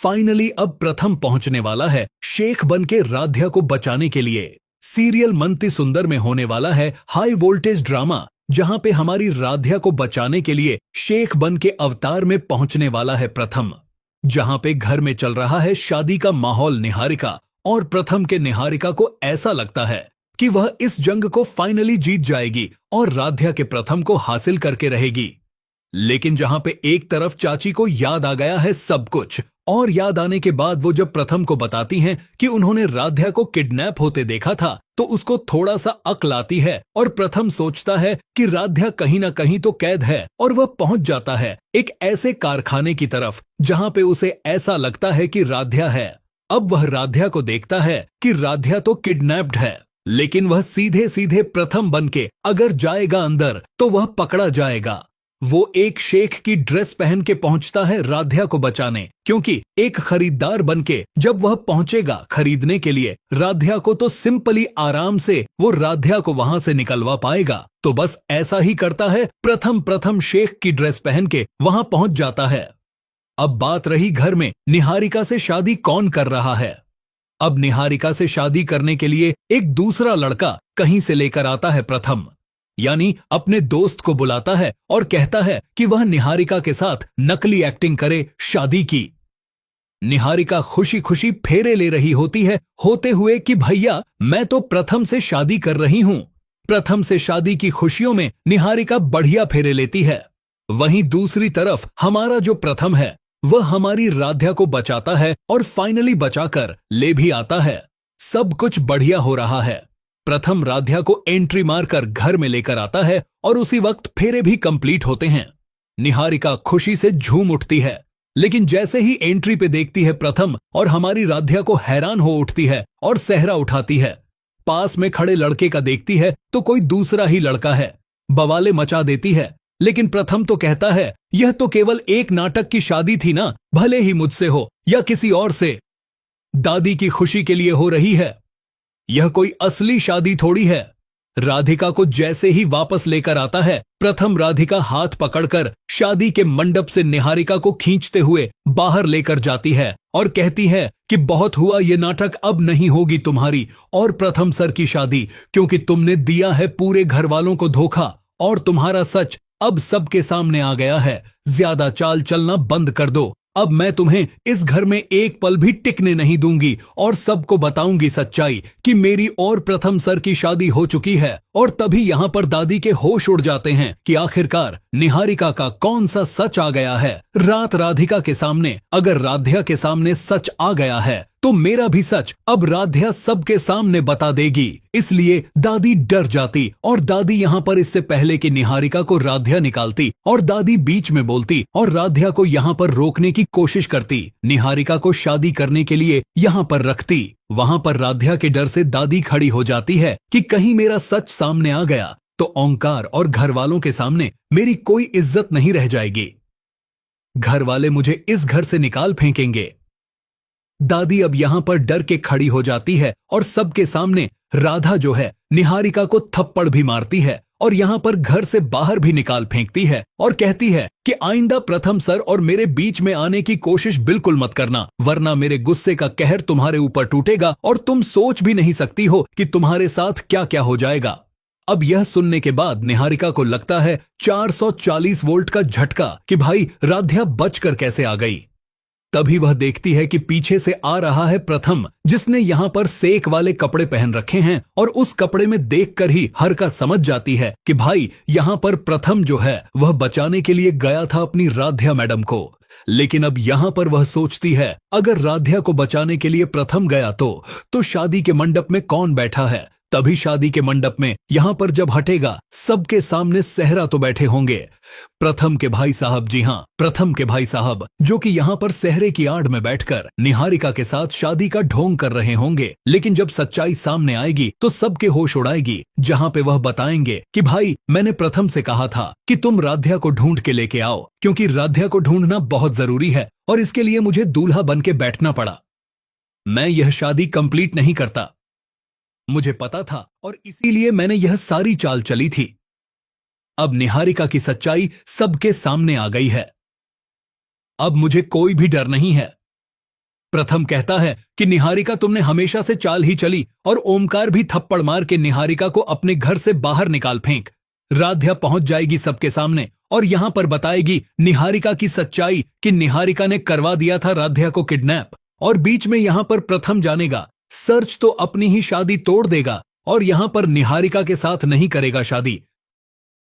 Finally अब प्रथम पहुंचने वाला है शेख बन के राध्या को बचाने के लिए। सीरियल मंती सुंदर में होने वाला है हाई वोल्टेज ड्रामा, जहां पे हमारी राध्या को बचाने के लिए शेख बन के अवतार में पहुंचने वाला है प्रथम। जहां पे घर में चल रहा है शादी का माहौल निहारिका और प्रथम के। निहारिका को ऐसा लगता है कि वह इस जंग को फाइनली जीत जाएगी और राध्या के प्रथम को हासिल करके रहेगी। लेकिन जहां पे एक तरफ चाची को याद आ गया है सब कुछ, और याद आने के बाद वो जब प्रथम को बताती हैं कि उन्होंने राध्या को किडनैप होते देखा था, तो उसको थोड़ा सा अक्ल आती है और प्रथम सोचता है कि राध्या कहीं ना कहीं तो कैद है, और वह पहुंच जाता है एक ऐसे कारखाने की तरफ जहां पे उसे ऐसा लगता है कि राध्या है। अब वह राध्या को देखता है कि राध्या तो किडनैप्ड है, लेकिन वह सीधे सीधे प्रथम बन के अगर जाएगा अंदर तो वह पकड़ा जाएगा। वो एक शेख की ड्रेस पहन के पहुंचता है राध्या को बचाने, क्योंकि एक खरीदार बन के जब वह पहुंचेगा खरीदने के लिए राध्या को, तो सिंपली आराम से वो राध्या को वहां से निकलवा पाएगा। तो बस ऐसा ही करता है प्रथम शेख की ड्रेस पहन के वहां पहुंच जाता है। अब बात रही घर में निहारिका से शादी कौन कर रहा है। अब निहारिका से शादी करने के लिए एक दूसरा लड़का कहीं से लेकर आता है प्रथम, यानी अपने दोस्त को बुलाता है और कहता है कि वह निहारिका के साथ नकली एक्टिंग करे शादी की। निहारिका खुशी खुशी फेरे ले रही होती है होते हुए कि भैया मैं तो प्रथम से शादी कर रही हूं। प्रथम से शादी की खुशियों में निहारिका बढ़िया फेरे लेती है। वहीं दूसरी तरफ हमारा जो प्रथम है वह हमारी राध्या को बचाता है और फाइनली बचाकर ले भी आता है। सब कुछ बढ़िया हो रहा है। प्रथम राध्या को एंट्री मारकर घर में लेकर आता है और उसी वक्त फेरे भी कंप्लीट होते हैं। निहारिका खुशी से झूम उठती है, लेकिन जैसे ही एंट्री पे देखती है प्रथम और हमारी राध्या को हैरान हो उठती है और सहरा उठाती है। पास में खड़े लड़के का देखती है तो कोई दूसरा ही लड़का है। बवाले मचा देती है, लेकिन प्रथम तो कहता है यह तो केवल एक नाटक की शादी थी ना, भले ही मुझसे हो या किसी और से, दादी की खुशी के लिए हो रही है। यह कोई असली शादी थोड़ी है। राधिका को जैसे ही वापस लेकर आता है प्रथम राधिका हाथ पकड़कर शादी के मंडप से निहारिका को खींचते हुए बाहर लेकर जाती है और कहती है कि बहुत हुआ ये नाटक, अब नहीं होगी तुम्हारी और प्रथम सर की शादी, क्योंकि तुमने दिया है पूरे घर वालों को धोखा और तुम्हारा सच अब सबके सामने आ गया है। ज्यादा चाल चलना बंद कर दो। अब मैं तुम्हें इस घर में एक पल भी टिकने नहीं दूंगी और सबको बताऊंगी सच्चाई कि मेरी और प्रथम सर की शादी हो चुकी है। और तभी यहाँ पर दादी के होश उड़ जाते हैं कि आखिरकार निहारिका का कौन सा सच आ गया है। रात राधिका के सामने अगर राध्या के सामने सच आ गया है तो मेरा भी सच अब राध्या सबके सामने बता देगी। इसलिए दादी डर जाती और दादी यहाँ पर इससे पहले कि निहारिका को राध्या निकालती और दादी बीच में बोलती और राध्या को यहाँ पर रोकने की कोशिश करती, निहारिका को शादी करने के लिए यहाँ पर रखती। वहां पर राध्या के डर से दादी खड़ी हो जाती है कि कहीं मेरा सच सामने आ गया तो ओंकार और घर वालों के सामने मेरी कोई इज्जत नहीं रह जाएगी। घर वाले मुझे इस घर से निकाल फेंकेंगे। दादी अब यहां पर डर के खड़ी हो जाती है और सबके सामने राधा जो है निहारिका को थप्पड़ भी मारती है और यहां पर घर से बाहर भी निकाल फेंकती है और कहती है कि आइंदा प्रथम सर और मेरे बीच में आने की कोशिश बिल्कुल मत करना, वरना मेरे गुस्से का कहर तुम्हारे ऊपर टूटेगा और तुम सोच भी नहीं सकती हो कि तुम्हारे साथ क्या क्या हो जाएगा। अब यह सुनने के बाद निहारिका को लगता है 440 वोल्ट का झटका कि भाई राध्या बचकर कैसे आ गई। तभी वह देखती है कि पीछे से आ रहा है प्रथम, जिसने यहाँ पर सेक वाले कपड़े पहन रखे हैं और उस कपड़े में देखकर ही हरका समझ जाती है कि भाई यहाँ पर प्रथम जो है वह बचाने के लिए गया था अपनी राध्या मैडम को। लेकिन अब यहाँ पर वह सोचती है अगर राध्या को बचाने के लिए प्रथम गया तो शादी के मंडप में कौन बैठा है। तभी शादी के मंडप में यहाँ पर जब हटेगा सबके सामने सहरा तो बैठे होंगे प्रथम के भाई साहब। जी हाँ, प्रथम के भाई साहब जो कि यहाँ पर सहरे की आड़ में बैठकर निहारिका के साथ शादी का ढोंग कर रहे होंगे। लेकिन जब सच्चाई सामने आएगी तो सबके होश उड़ाएगी, जहाँ पे वह बताएंगे कि भाई मैंने प्रथम से कहा था कि तुम राध्या को ढूंढ के लेके आओ, क्योंकि राध्या को ढूंढना बहुत जरूरी है और इसके लिए मुझे दूल्हा बन के बैठना पड़ा। मैं यह शादी कंप्लीट नहीं करता, मुझे पता था और इसीलिए मैंने यह सारी चाल चली थी। अब निहारिका की सच्चाई सबके सामने आ गई है। अब मुझे कोई भी डर नहीं है। प्रथम कहता है कि निहारिका तुमने हमेशा से चाल ही चली, और ओमकार भी थप्पड़ मार के निहारिका को अपने घर से बाहर निकाल फेंक। राध्या पहुंच जाएगी सबके सामने और यहां पर बताएगी निहारिका की सच्चाई कि निहारिका ने करवा दिया था राध्या को किडनैप। और बीच में यहां पर प्रथम जानेगा सर्च तो अपनी ही शादी तोड़ देगा और यहां पर निहारिका के साथ नहीं करेगा शादी,